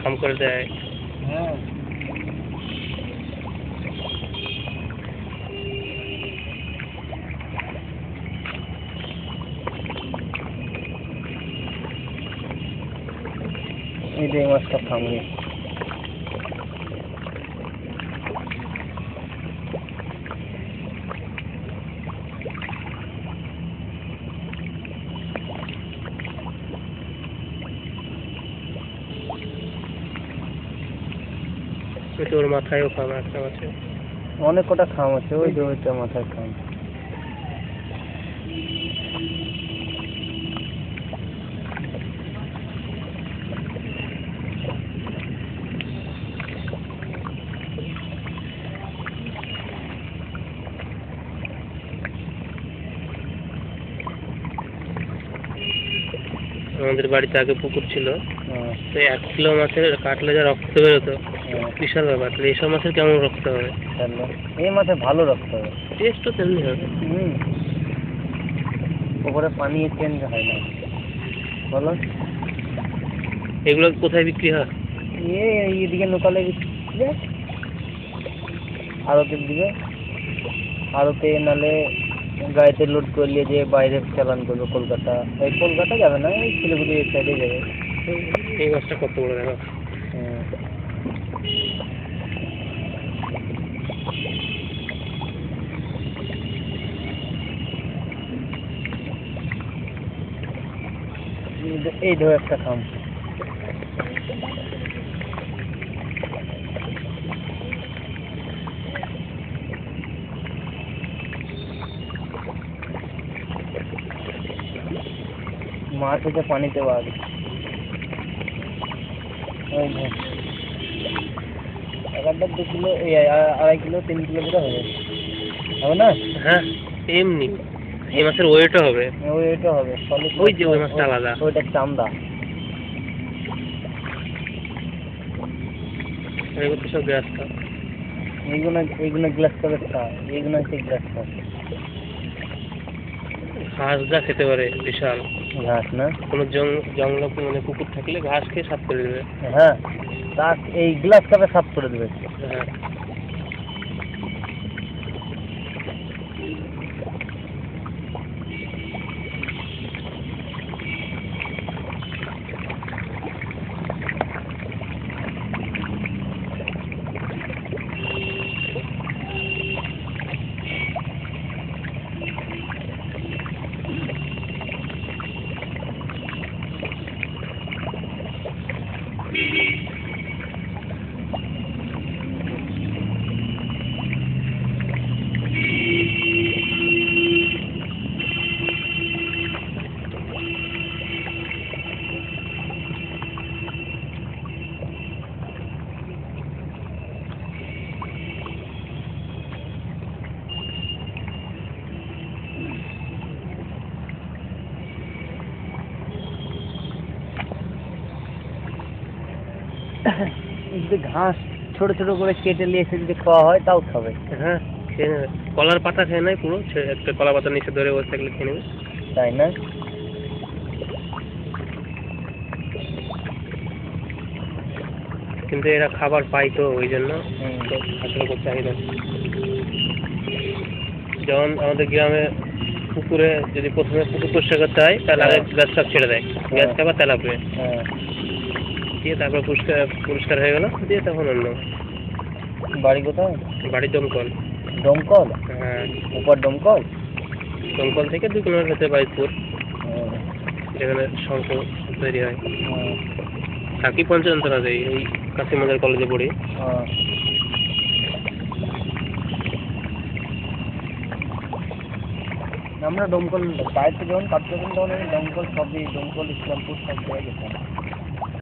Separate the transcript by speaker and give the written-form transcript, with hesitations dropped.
Speaker 1: খাম করে দেয়।
Speaker 2: হ্যাঁ এই যে এই মাছটা খামনি।
Speaker 1: ওর মাথায়ও খাম একটা আছে,
Speaker 2: অনেক কটা খাম আছে, ওই যে ওইটা মাথায় খাম।
Speaker 1: আমাদের বাড়িতে আগে পুকুর ছিল, তো 1 কিলো মাছের কাটলে যা রক্ত বেরোতো, বিশাল ব্যাপার। এইসব মাছের কেমন রক্ত হবে?
Speaker 2: এই মাছে ভালো রক্ত হবে,
Speaker 1: টেস্টও তেমনি হবে।
Speaker 2: ওপরে পানি চেঞ্জ হয় না। বলো
Speaker 1: এগুলো কোথায় বিক্রি হয়?
Speaker 2: এইদিকে লোকালে বিক্রি, আড়তের দিকে, আড়তে নালে গাড়িতে লোড করলে যে বাইরে চালান করবে, কলকাতা। এই কলকাতা যাবে না, এই শিলিগুড়ি এই সাইডে যাবে।
Speaker 1: এই মাছটা কত বড় দেখো।
Speaker 2: এই ধর একটা খাম। মাছ হচ্ছে পানিতে বাদ। ওই ধর 1.5 কিলো, এই 2.5 কিলো 3 কিলো করে হবে, হবে না?
Speaker 1: হ্যাঁ এমনি এই মাছের ওয়েটও হবে।
Speaker 2: ওইটা হবে।
Speaker 1: ওই যে ওই মাছটা আলাদা,
Speaker 2: ওইটা চান্দা।
Speaker 1: এগুলো সব গ্লাস কাপ।
Speaker 2: এইগুলো গ্লাস কাপের খায়, এইগুলো হচ্ছে গ্লাস কাপ।
Speaker 1: ঘাস যা খেতে পারে বিশাল
Speaker 2: ঘাস না,
Speaker 1: কোনো জঙ্গল মানে পুকুর থাকলে ঘাস খেয়ে সাফ করে দেবে।
Speaker 2: হ্যাঁ তা এই গ্লাস কাপে সাফ করে দেবে।
Speaker 1: হ্যাঁ
Speaker 2: যদি ঘাস ছোট ছোট করে কেটে নিয়ে এসে যদি খাওয়া হয় তাও খাবে।
Speaker 1: হ্যাঁ খেয়ে নেবে। কলার পাতা খেয়ে নেয় পুরো, একটা কলা পাতা নিচে ধরে বসে থাকলে খেয়ে নেবে।
Speaker 2: তাই না?
Speaker 1: কিন্তু এরা খাবার পায় তো ওই জন্য ঘাসের উপর চাহিদা। যেমন আমাদের গ্রামে পুকুরে যদি প্রথমে পুকুর পরিষ্কার করতে হয়, তাহলে আগে গ্যাস কাপ ছেড়ে দেয়, গ্যাস কাপ আর তেলাপিয়া দিয়ে তারপর পরিষ্কার হয়ে গেল, দিয়ে তখন অন্য।
Speaker 2: বাড়ি কোথায়?
Speaker 1: বাড়ি দমকল।
Speaker 2: দমকল?
Speaker 1: হ্যাঁ
Speaker 2: উপর দমকল।
Speaker 1: দমকল থেকে 2 কিলোমিটার ভেতরে বাড়িপুর, যেখানে শঙ্খ তৈরি হয়। থাকি পঞ্চতন্ত্রে, এই কাশিমন্দির কলেজে পড়ি।
Speaker 2: আমরা দমকল বাড়িতে যখন কাটতে তখন আমি দমকল সবই, দমকল ইসলামপুর সব জায়গায় যেতাম।